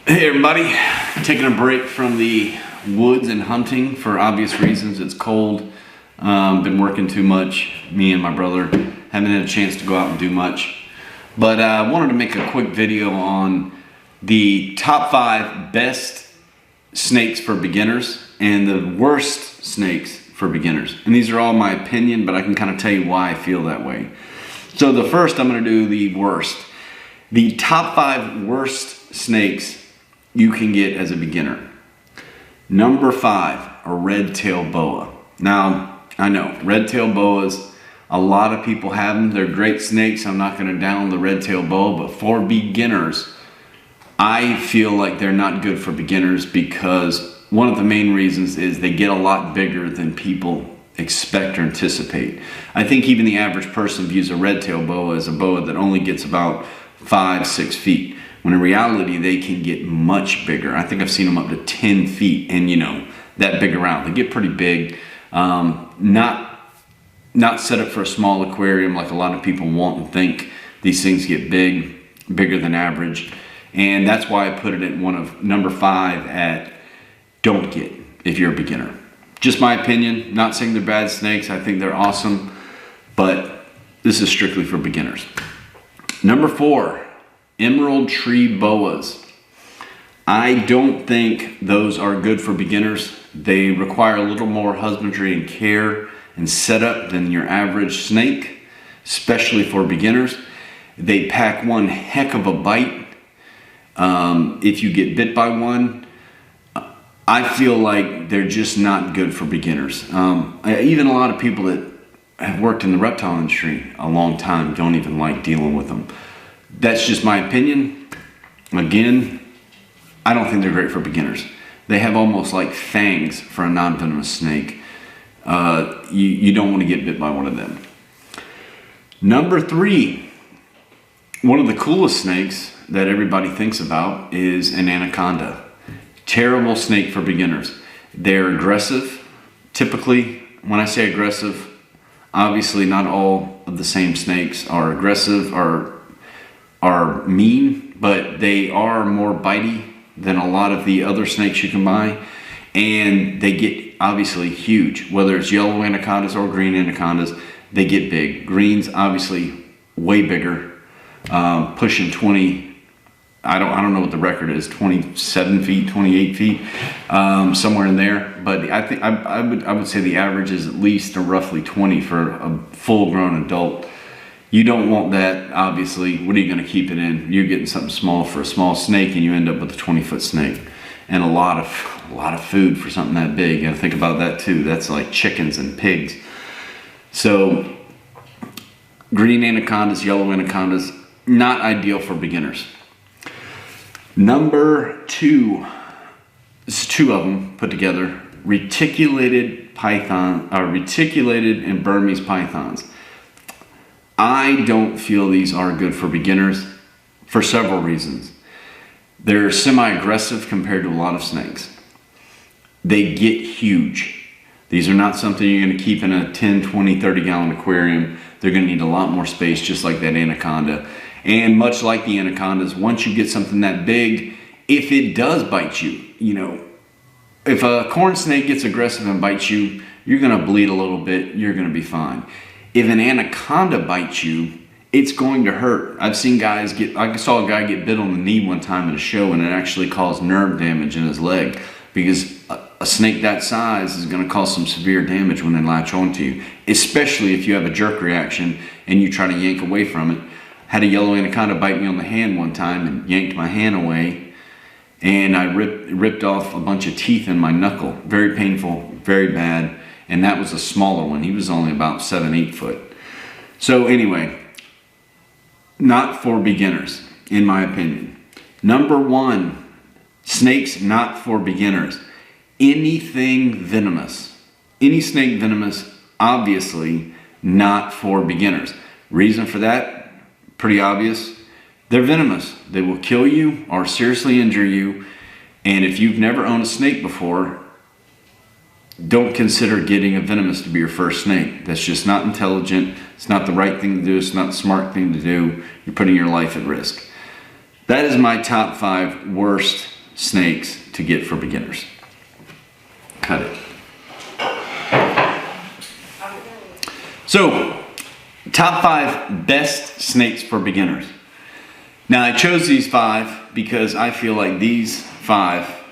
Hey everybody, taking a break from the woods and hunting for obvious reasons. It's cold, been working too much. Me and my brother haven't had a chance to go out and do much. But I wanted to make a quick video on the top 5 best snakes for beginners and the worst snakes for beginners. And these are all my opinion, but I can kind of tell you why I feel that way. So the first, I'm going to do the worst. The top 5 worst snakes you can get as a beginner. Number 5, a red-tailed boa. Now, I know, red-tailed boas, a lot of people have them. They're great snakes. I'm not going to down the red-tailed boa, but for beginners, I feel like they're not good for beginners because one of the main reasons is they get a lot bigger than people expect or anticipate. I think even the average person views a red-tailed boa as a boa that only gets about 5-6 feet. When in reality, they can get much bigger. I think I've seen them up to 10 feet and, you know, that big around. They get pretty big. Not set up for a small aquarium like a lot of people want and think. These things get bigger than average. And that's why I put it at number 5 at don't get if you're a beginner. Just my opinion, not saying they're bad snakes. I think they're awesome, but this is strictly for beginners. Number 4. Emerald tree boas. I don't think those are good for beginners. They require a little more husbandry and care and setup than your average snake, especially for beginners. They pack one heck of a bite. If you get bit by one, I feel like they're just not good for beginners. Even a lot of people that have worked in the reptile industry a long time don't even like dealing with them. That's just my opinion. Again, I don't think they're great for beginners. They have almost like fangs for a non-venomous snake. You don't want to get bit by one of them. Number 3, one of the coolest snakes that everybody thinks about is an anaconda. Terrible snake for beginners. They're aggressive. Typically, when I say aggressive, obviously not all of the same snakes are aggressive or are mean, but they are more bitey than a lot of the other snakes you can buy, and they get obviously huge. Whether it's yellow anacondas or green anacondas, they get big. Greens obviously way bigger, pushing 20. I don't know what the record is, 27 feet, 28 feet, somewhere in there. But I think I would say the average is at least roughly 20 for a full-grown adult. You don't want that, obviously. What are you going to keep it in? You're getting something small for a small snake, and you end up with a 20-foot snake, and a lot of food for something that big. You got to think about that too. That's like chickens and pigs. So, green anacondas, yellow anacondas, not ideal for beginners. Number 2, it's 2 of them put together. Reticulated python, reticulated and Burmese pythons. I don't feel these are good for beginners for several reasons. They're semi-aggressive compared to a lot of snakes. They get huge. These are not something you're going to keep in a 10, 20, 30 gallon aquarium. They're going to need a lot more space, just like that anaconda. And much like the anacondas, once you get something that big, if it does bite you, you know, if a corn snake gets aggressive and bites you, you're going to bleed a little bit, you're going to be fine. If an anaconda bites you, it's going to hurt. I saw a guy get bit on the knee one time in a show, and it actually caused nerve damage in his leg, because a snake that size is going to cause some severe damage when they latch onto you, especially if you have a jerk reaction and you try to yank away from it. Had a yellow anaconda bite me on the hand one time and yanked my hand away, and I ripped off a bunch of teeth in my knuckle. Very painful, very bad. And that was a smaller one. He was only about 7-8 foot. So anyway, not for beginners, in my opinion. Number 1, snakes not for beginners. Anything venomous. Any snake venomous, obviously not for beginners. Reason for that, pretty obvious. They're venomous. They will kill you or seriously injure you. And if you've never owned a snake before, don't consider getting a venomous to be your first snake. That's just not intelligent. It's not the right thing to do. It's not the smart thing to do. You're putting your life at risk. That is my top 5 worst snakes to get for beginners. Cut it. So, top 5 best snakes for beginners. Now I chose these 5 because I feel like these 5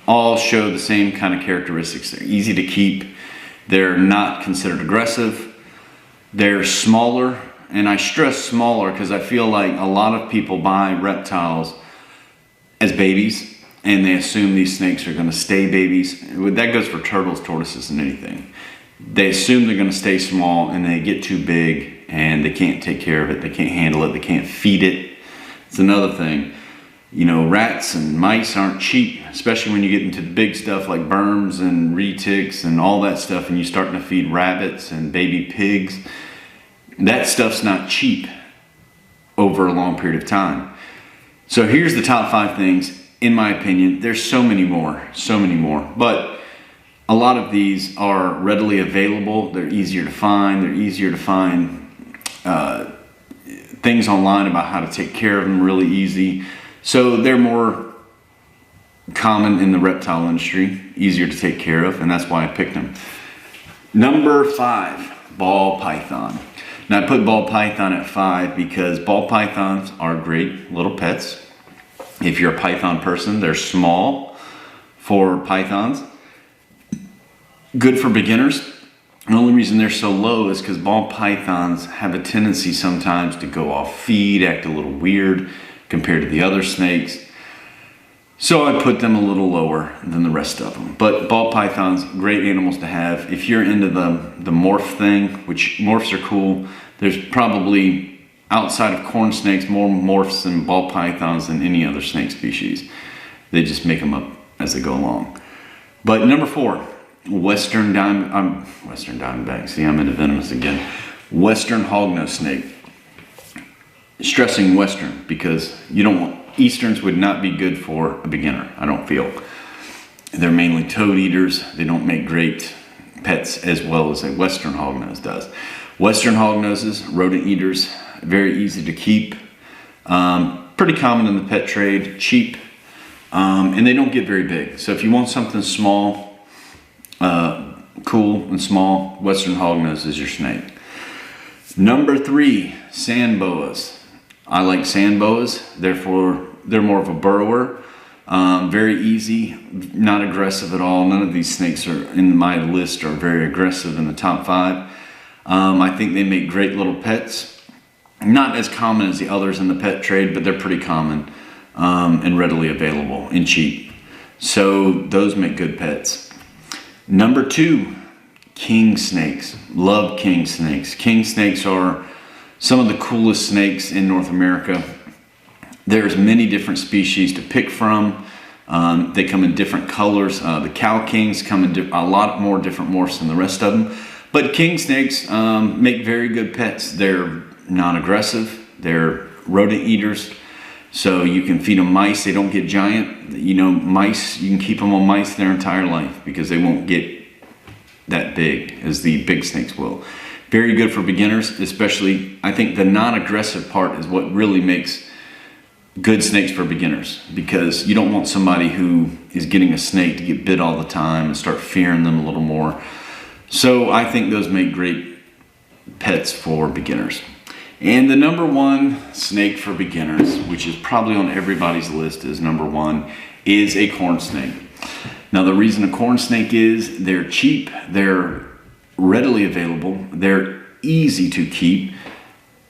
all show the same kind of characteristics. They're easy to keep, they're not considered aggressive, they're smaller, and I stress smaller because I feel like a lot of people buy reptiles as babies and they assume these snakes are going to stay babies. That goes for turtles, tortoises, and anything. They assume they're going to stay small and they get too big and they can't take care of it, they can't handle it, they can't feed it. It's another thing. You know, rats and mice aren't cheap, especially when you get into the big stuff like burms and retics and all that stuff, and you're starting to feed rabbits and baby pigs. That stuff's not cheap over a long period of time. So here's the top 5 things, in my opinion. There's so many more, but a lot of these are readily available. They're easier to find. They're easier to find things online about how to take care of them really easy. So they're more common in the reptile industry, easier to take care of, and that's why I picked them. Number 5, ball python. Now I put ball python at 5 because ball pythons are great little pets. If you're a python person, they're small for pythons. Good for beginners. The only reason they're so low is because ball pythons have a tendency sometimes to go off feed, act a little weird compared to the other snakes. So I put them a little lower than the rest of them. But ball pythons, great animals to have. If you're into the morph thing, which morphs are cool, there's probably, outside of corn snakes, more morphs than ball pythons than any other snake species. They just make them up as they go along. But number 4, Western Diamondback. See, I'm into Venomous again. Western hognose snake. Stressing Western because you don't want, Easterns would not be good for a beginner, I don't feel. They're mainly toad eaters. They don't make great pets as well as a Western hognose does. Western hognoses, rodent eaters, very easy to keep. Pretty common in the pet trade, cheap, and they don't get very big. So if you want something small, cool and small, Western hognose is your snake. Number 3, sand boas. I like sand boas, therefore they're more of a burrower. Very easy, not aggressive at all. None of these snakes are in my list are very aggressive in the top 5. I think they make great little pets. Not as common as the others in the pet trade, but they're pretty common and readily available and cheap. So those make good pets. Number 2, king snakes. Love king snakes. King snakes are some of the coolest snakes in North America. There's many different species to pick from. They come in different colors. The cow kings come in a lot more different morphs than the rest of them. But king snakes make very good pets. They're non-aggressive. They're rodent eaters. So you can feed them mice. They don't get giant. You know, mice, you can keep them on mice their entire life because they won't get that big as the big snakes will. Very good for beginners, especially. I think the non-aggressive part is what really makes good snakes for beginners, because you don't want somebody who is getting a snake to get bit all the time and start fearing them a little more. So I think those make great pets for beginners. And the number 1 snake for beginners, which is probably on everybody's list as number 1, is a corn snake. Now the reason a corn snake is they're cheap, they're readily available, they're easy to keep.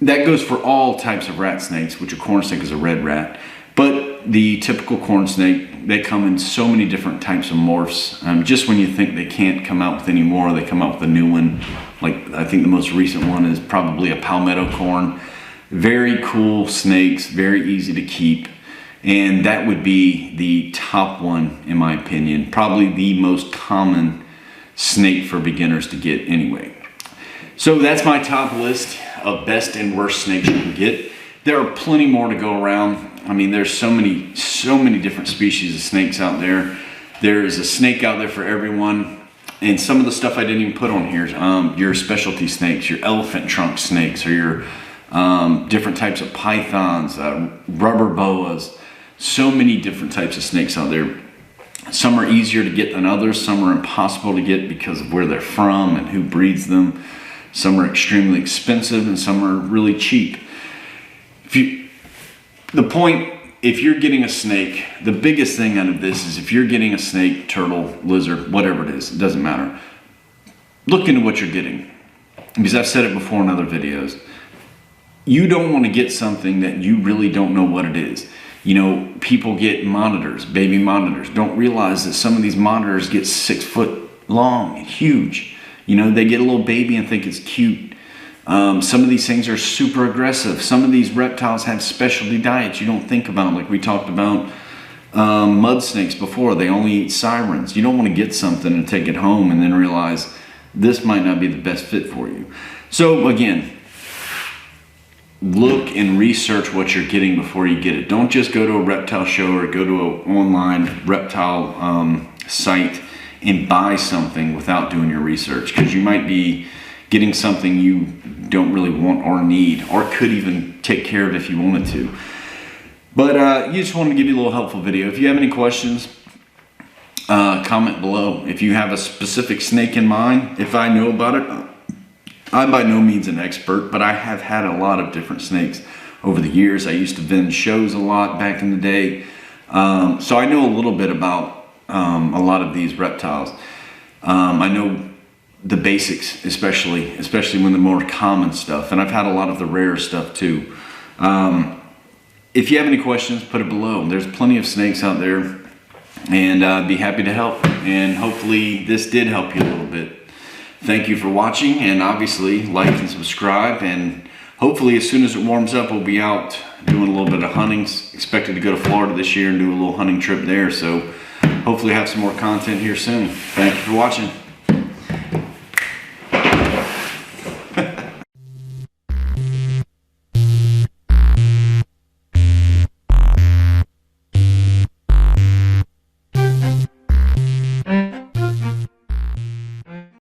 That goes for all types of rat snakes, which a corn snake is a red rat. But the typical corn snake, they come in so many different types of morphs. Just when you think they can't come out with any more, they come out with a new one. Like I think the most recent one is probably a palmetto corn. Very cool snakes, very easy to keep. And that would be the top one, in my opinion. Probably the most common snake for beginners to get anyway. So that's my top list of best and worst snakes you can get. There are plenty more to go around. I mean, there's so many different species of snakes out there. There is a snake out there for everyone. And some of the stuff I didn't even put on here, your specialty snakes, your elephant trunk snakes, or your different types of pythons, rubber boas. So many different types of snakes out there. Some are easier to get than others. Some are impossible to get because of where they're from and who breeds them. Some are extremely expensive and some are really cheap. If you're getting a snake, the biggest thing out of this is if you're getting a snake, turtle, lizard, whatever it is, it doesn't matter. Look into what you're getting. Because I've said it before in other videos. You don't want to get something that you really don't know what it is. You know, people get monitors, baby monitors. Don't realize that some of these monitors get 6 foot long and huge. You know, they get a little baby and think it's cute. Some of these things are super aggressive. Some of these reptiles have specialty diets you don't think about, like we talked about mud snakes before. They only eat sirens. You don't want to get something and take it home and then realize this might not be the best fit for you. So again, look and research what you're getting before you get it. Don't just go to a reptile show or go to an online reptile site and buy something without doing your research, because you might be getting something you don't really want or need, or could even take care of if you wanted to. But you just wanted to give you a little helpful video. If you have any questions, comment below. If you have a specific snake in mind, if I know about it, I'm by no means an expert, but I have had a lot of different snakes over the years. I used to vend shows a lot back in the day. So I know a little bit about a lot of these reptiles. I know the basics, especially when the more common stuff, and I've had a lot of the rare stuff too. If you have any questions, put it below. There's plenty of snakes out there, and I'd be happy to help, and hopefully this did help you a little bit. Thank you for watching, and obviously like and subscribe, and hopefully as soon as it warms up we'll be out doing a little bit of hunting. Expected to go to Florida this year and do a little hunting trip there, so hopefully have some more content here soon. Thank you for watching.